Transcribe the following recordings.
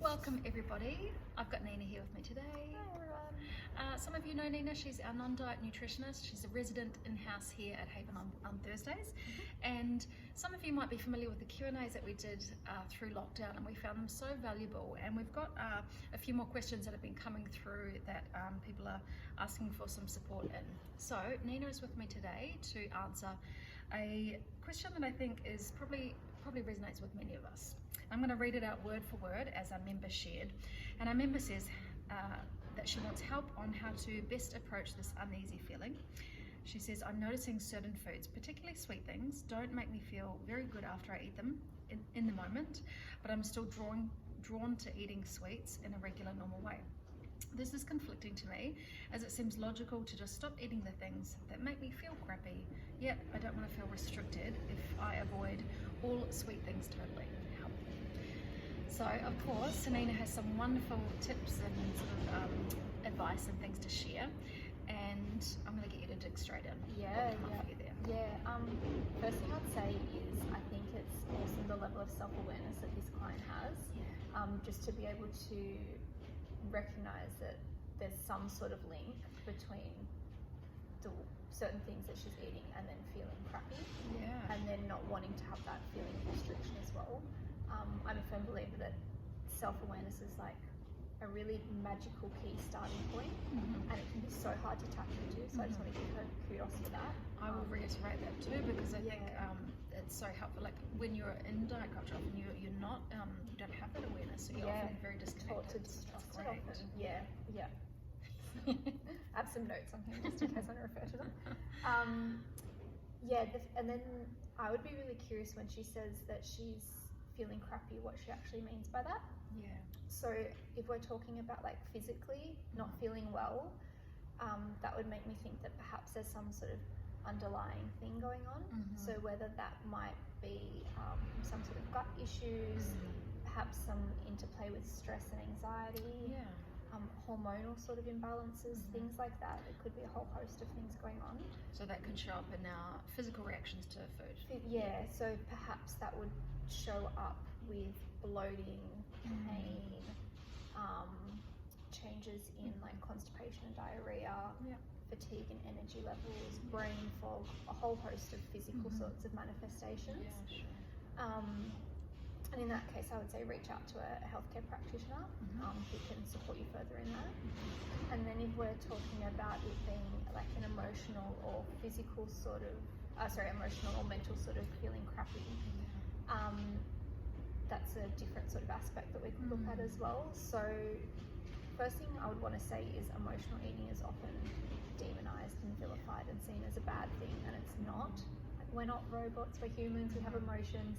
Welcome everybody. I've got Nina here with me today. Hi everyone. Some of you know Nina, she's our non-diet nutritionist. She's a resident in-house here at Haven on Thursdays. And some of you might be familiar with the Q&As that we did through lockdown, and we found them so valuable. And we've got a few more questions that have been coming through that people are asking for some support in. So Nina is with me today to answer a question that I think is probably resonates with many of us. I'm going to read it out word for word as our member shared. And our member says that she wants help on how to best approach this uneasy feeling. She says, I'm noticing certain foods, particularly sweet things, don't make me feel very good after I eat them in the moment, but I'm still drawn to eating sweets in a regular, normal way. This is conflicting to me, as it seems logical to just stop eating the things that make me feel crappy, yet I don't want to feel restricted if I avoid all sweet things totally. Help. So, of course, Nina has some wonderful tips and sort of advice and things to share, and I'm going to get you to dig straight in. Yeah. First thing I'd say is I think it's awesome the level of self-awareness that this client has, just to be able to recognize that there's some sort of link between the certain things that she's eating and then feeling crappy, and then not wanting to have that feeling of restriction as well. I'm a firm believer that self-awareness is like a really magical key starting point, and it can be so hard to tap into, so I just want to give her kudos for that. I will reiterate that too, because I think it's so helpful. Like when you're in diet culture, often you're not, you don't have that awareness, so you're often very disconnected. Taught to distrust it often. Yeah. I have some notes on here just in case I want to refer to them. And then I would be really curious when she says that she's feeling crappy, what she actually means by that. Yeah. So if we're talking about like physically not feeling well, that would make me think that perhaps there's some sort of underlying thing going on. So whether that might be some sort of gut issues, perhaps some interplay with stress and anxiety, hormonal sort of imbalances, things like that. It could be a whole host of things going on. So that can show up in our physical reactions to food. Yeah, so perhaps that would show up with bloating, pain, changes in like constipation and diarrhea, fatigue and energy levels, brain fog, a whole host of physical sorts of manifestations. Yeah, sure. And in that case, I would say reach out to a healthcare practitioner who can support you further in that. And then if we're talking about it being like an emotional or physical sort of, emotional or mental sort of feeling crappy, that's a different sort of aspect that we could look at as well. So first thing I would want to say is emotional eating is often demonized and vilified and seen as a bad thing, and it's not. Like, we're not robots, we're humans, we have emotions.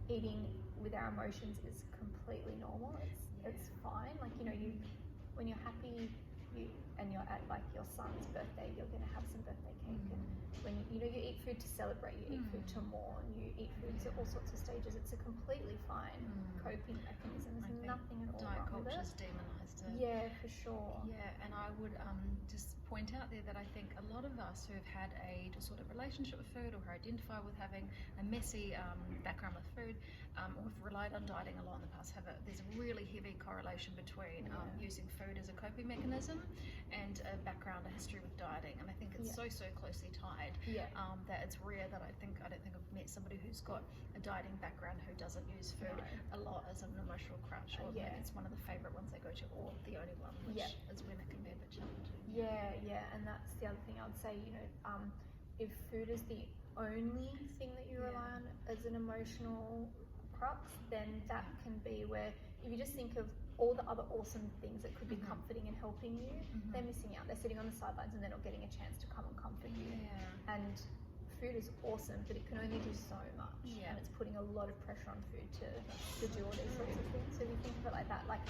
Eating with our emotions is completely normal. It's fine. Like, when you're happy and you're at like your son's birthday, you're going to have some birthday cake, and when you eat food to celebrate, you eat food to mourn, you eat food at all sorts of stages. It's a completely fine coping mechanism. There's nothing at all diet wrong with it. culture's demonized it. Yeah, for sure. Yeah, and I would just point out there that I think a lot of us who have had a disordered relationship with food, or who identify with having a messy background with food, or have relied on dieting a lot in the past, there's a really heavy correlation between using food as a coping mechanism and a background, a history with dieting. And I think it's so closely tied that it's rare that I don't think I've met somebody who's got a dieting background who doesn't use food a lot as an emotional crutch, or maybe it's one of the favorite ones they go to, or the only one, which is when it can be a bit challenging. And that's the other thing I would say, if food is the only thing that you rely on as an emotional crux, then that can be where, if you just think of all the other awesome things that could be comforting and helping you, they're missing out. They're sitting on the sidelines and they're not getting a chance to come and comfort you. And food is awesome, but it can only do so much, and it's putting a lot of pressure on food to do all these sorts of things. So if you think of it like that, like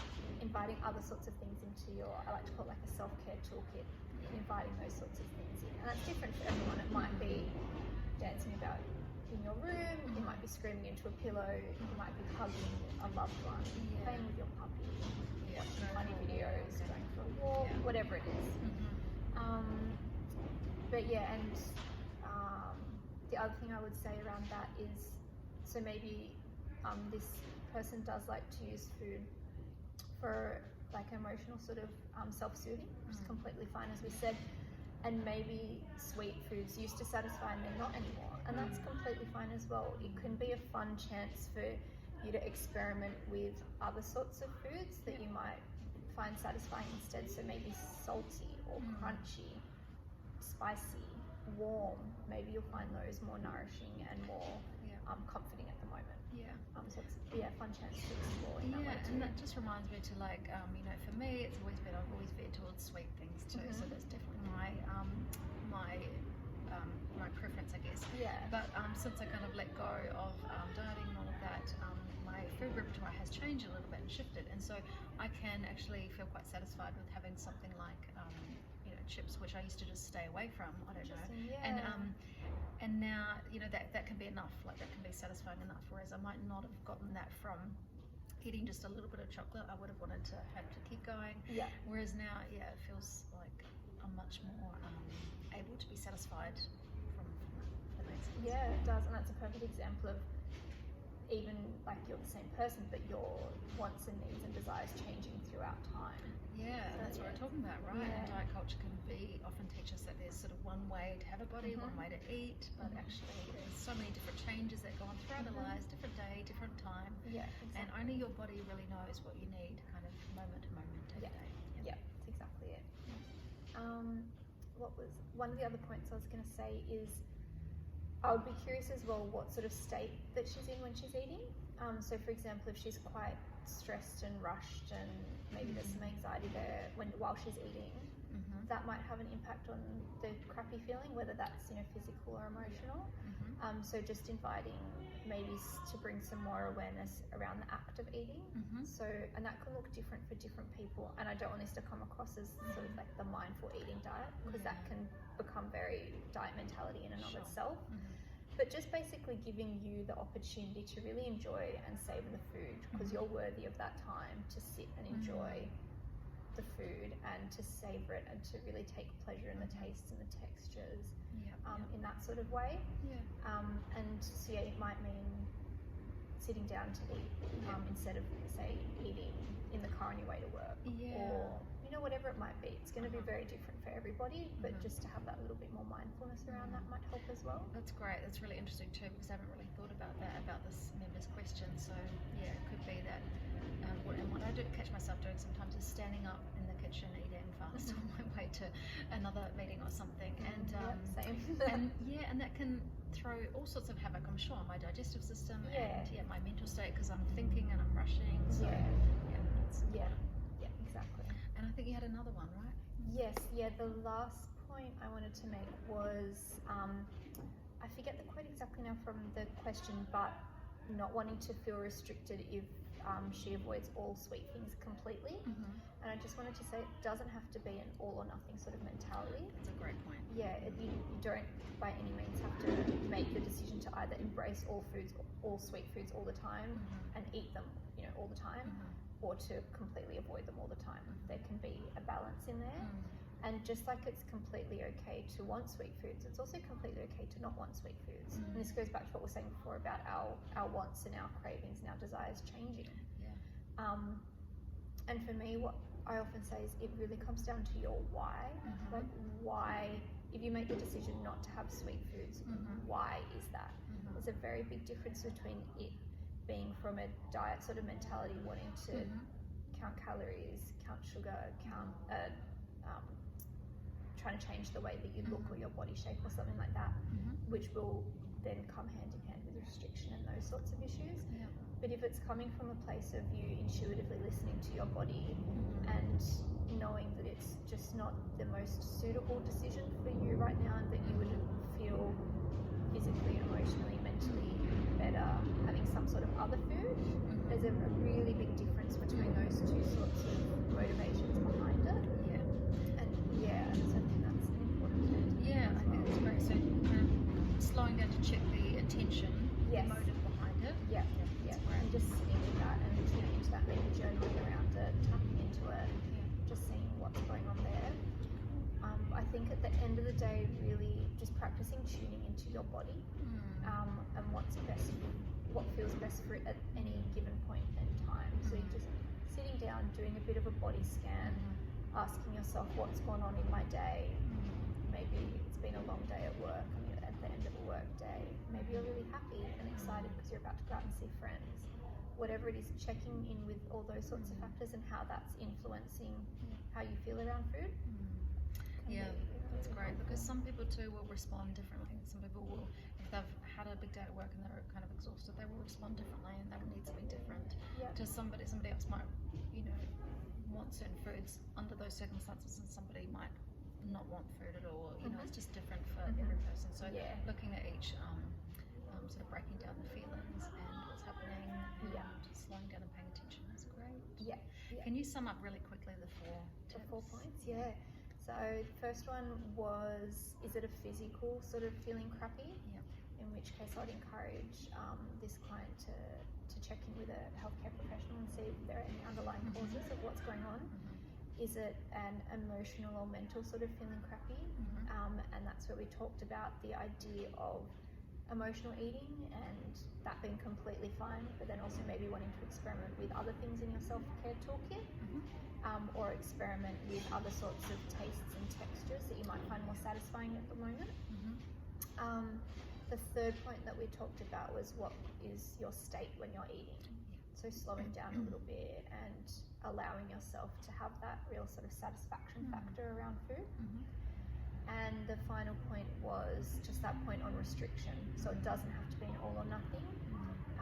inviting other sorts of things into your, I like to call it like a self-care toolkit, inviting those sorts of things in. And that's different for everyone. It might be dancing about in your room, you might be screaming into a pillow, you might be hugging a loved one, playing with your puppy, watching funny videos, going for a walk, whatever it is. The other thing I would say around that is, so maybe this person does like to use food for like emotional sort of self-soothing, which is completely fine, as we said. And maybe sweet foods used to satisfy and they're not anymore, and that's completely fine as well. It can be a fun chance for you to experiment with other sorts of foods that you might find satisfying instead. So maybe salty or crunchy, spicy, warm. Maybe you'll find those more nourishing and more comforting at the moment. So it's fun chance to explore in that way too. And that just reminds me to for me, I've always veered towards sweet things too. So that's definitely my preference, I guess. But since I kind of let go of dieting and all of that, my food repertoire has changed a little bit and shifted, and so I can actually feel quite satisfied with having something like chips, which I used to just stay away from. I don't know. And now that can be enough. Like that can be satisfying enough. Whereas I might not have gotten that from eating just a little bit of chocolate. I would have wanted to have to keep going. Whereas now, it feels like I'm much more able to be satisfied from that makes sense. Yeah, it does, and that's a perfect example of even like you're the same person, but your wants and needs and desires changing throughout time. That's what we're talking about, right? And diet culture can often teach us that there's sort of one way to have a body, one way to eat, but actually there's so many different changes that go on throughout our lives, different day, different time. Exactly. And only your body really knows what you need, kind of moment to moment, day to day. That's exactly it. What was one of the other points I was going to say is I would be curious as well what sort of state that she's in when she's eating. So for example, if she's quite stressed and rushed and maybe there's some anxiety there while she's eating, that might have an impact on the crappy feeling, whether that's physical or emotional. So just inviting maybe to bring some more awareness around the act of eating. So, and that can look different for different people, and I don't want this to come across as sort of like the mindful eating diet, because that can become very diet mentality in and of itself. But just basically giving you the opportunity to really enjoy and savor the food, because you're worthy of that time to sit and enjoy the food and to savor it and to really take pleasure in the tastes and the textures in that sort of way. And so it might mean sitting down to eat instead of say eating in the car on your way to work, or whatever it might be. It's going to be very different for everybody, but just to have that little bit more mindfulness around that might help as well. That's great. That's really interesting too, because I haven't really thought about that, about this member's question. So it could be that and what I do catch myself doing sometimes is standing up in the kitchen eating fast on my way to another meeting or something, and same. and that can throw all sorts of havoc, I'm sure, on my digestive system and my mental state, because I'm thinking and I'm rushing. So Exactly. And I think you had another one, right? Yes, the last point I wanted to make was, I forget the quote exactly now from the question, but not wanting to feel restricted if she avoids all sweet things completely. And I just wanted to say it doesn't have to be an all or nothing sort of mentality. That's a great point. You don't by any means have to make the decision to either embrace all foods, all sweet foods all the time and eat them, all the time, or to completely avoid them all the time. There can be a balance in there. And just like it's completely okay to want sweet foods, it's also completely okay to not want sweet foods. And this goes back to what we were saying before about our wants and our cravings and our desires changing. And for me, what I often say is it really comes down to your why. Like why, if you make the decision not to have sweet foods, why is that? There's a very big difference between it being from a diet sort of mentality, wanting to count calories, count sugar, trying to change the way that you look or your body shape or something like that, which will then come hand in hand with restriction and those sorts of issues. But if it's coming from a place of you intuitively listening to your body and knowing that it's just not the most suitable decision for you right now, and that you would feel physically, emotionally, mentally better having some sort of other food, there's a really big difference between those two sorts of motivations behind it. So I think that's an important thing. I think that's great. So kind of slowing down to check the intention, the motive behind it. And just sitting with that and tuning into that, maybe journaling around it, tapping into it, just seeing what's going on there. I think at the end of the day, really just practicing tuning into your body and what's best, what feels best for it at any given point in time. So you just sitting down, doing a bit of a body scan, asking yourself what's gone on in my day. Maybe it's been a long day at work and you're at the end of a work day. Maybe you're really happy and excited because you're about to go out and see friends. Whatever it is, checking in with all those sorts of factors and how that's influencing how you feel around food. Yeah, that's great, because some people too will respond differently. Some people will, if they've had a big day at work and they're kind of exhausted, they will respond differently and they will need something different. To somebody else might, want certain foods under those circumstances, and somebody might not want food at all. It's just different for every person. So looking at each, sort of breaking down the feelings and what's happening, just slowing down and paying attention is great. Can you sum up really quickly the 4 tips? The 4 points? Yeah. So the first one was, is it a physical sort of feeling crappy? In which case I'd encourage this client to check in with a healthcare professional and see if there are any underlying causes of what's going on. Is it an emotional or mental sort of feeling crappy? And that's where we talked about the idea of emotional eating and that being completely fine, but then also maybe wanting to experiment with other things in your self-care toolkit, or experiment with other sorts of tastes and textures that you might find more satisfying at the moment. The third point that we talked about was, what is your state when you're eating? So slowing down a little bit and allowing yourself to have that real sort of satisfaction factor around food. And the final point was just that point on restriction. So it doesn't have to be an all or nothing,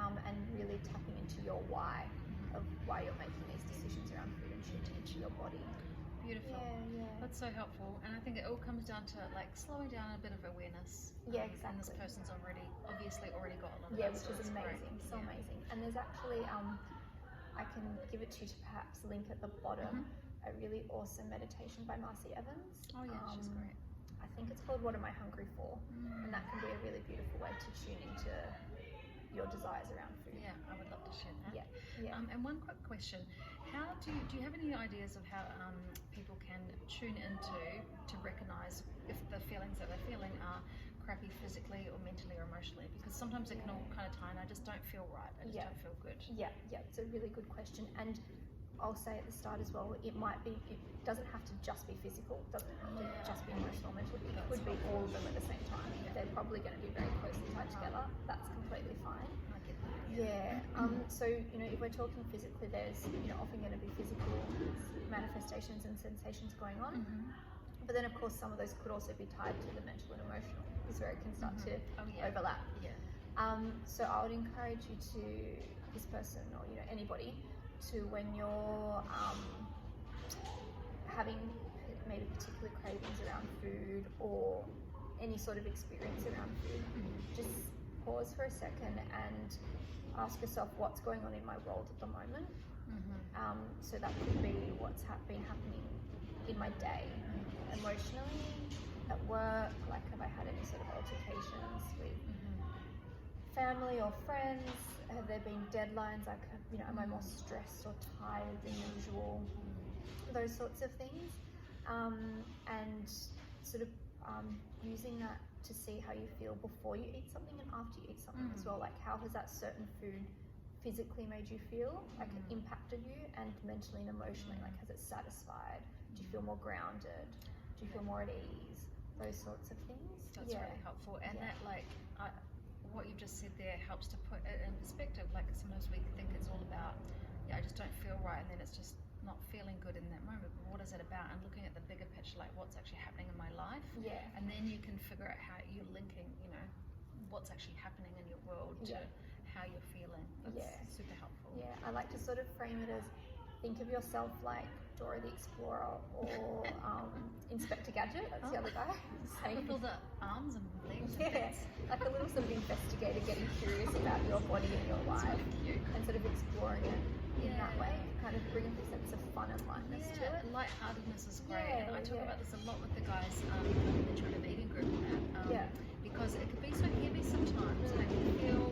and really tapping into your why of why you're making these decisions around food and shifting into your body. Beautiful. That's so helpful. And I think it all comes down to slowing down, a bit of awareness. Exactly. And this person's obviously already got a lot of that, so which is amazing. So amazing. And there's actually, I can give it to you to perhaps link at the bottom, a really awesome meditation by Marcy Evans. Oh yeah, she's great. I think it's called What Am I Hungry For? And that can be a really beautiful way to tune into your desires around food. Yeah, I would love to share that. And one quick question. How do you have any ideas of how people can tune into to recognize if the feelings that they're feeling are crappy physically or mentally or emotionally? Because sometimes it can all kind of tie in. I just don't feel right. I just don't feel good. It's a really good question. And I'll say at the start as well, it doesn't have to just be physical, it doesn't have to just be emotional, mental. It could be all of them at the same time. They're probably going to be very closely tied together. That's completely fine. I get that. So, if we're talking physically, there's, often going to be physical manifestations and sensations going on. But then, of course, some of those could also be tied to the mental and emotional. Is where it can start to overlap. So I would encourage you to, this person or anybody, to when you're having maybe particular cravings around food or any sort of experience around food, just pause for a second and ask yourself, what's going on in my world at the moment? So that could be what's been happening in my day, emotionally, at work, like have I had any sort of altercations with family or friends? Have there been deadlines? Like, am I more stressed or tired than usual? Those sorts of things. And sort of using that to see how you feel before you eat something and after you eat something as well. Like, how has that certain food physically made you feel? Like, it impacted you, and mentally and emotionally, like, has it satisfied? Do you feel more grounded? Do you feel more at ease? Those sorts of things. That's really helpful. And that, what you've just said there helps to put it in perspective. Like, sometimes we think it's all about, I just don't feel right, and then it's just not feeling good in that moment. But what is it about? And looking at the bigger picture, like what's actually happening in my life. And then you can figure out how you're linking, what's actually happening in your world to how you're feeling. That's super helpful. I like to sort of frame it as, think of yourself like Dora the Explorer or Inspector Gadget, that's the other guy. With all the arms and legs. Like a little sort of investigator getting curious about your body and your life, and sort of exploring it in that way, kind of bringing a sense of fun and lightness to it. Lightheartedness is great, and I talk about this a lot with the guys in the intuitive eating group, because it can be so heavy sometimes, and it can feel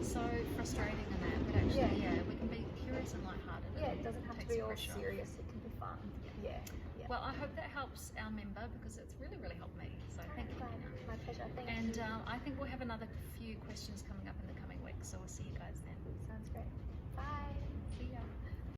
so frustrating in that, but actually, we can be curious and lighthearted. It doesn't have to be all serious, it can be fun. Well, I hope that helps our member, because it's really, really helped me. So thank you, Nina. My pleasure. Thank you. And you. I think we'll have another few questions coming up in the coming weeks, so we'll see you guys then. Sounds great. Bye. See ya.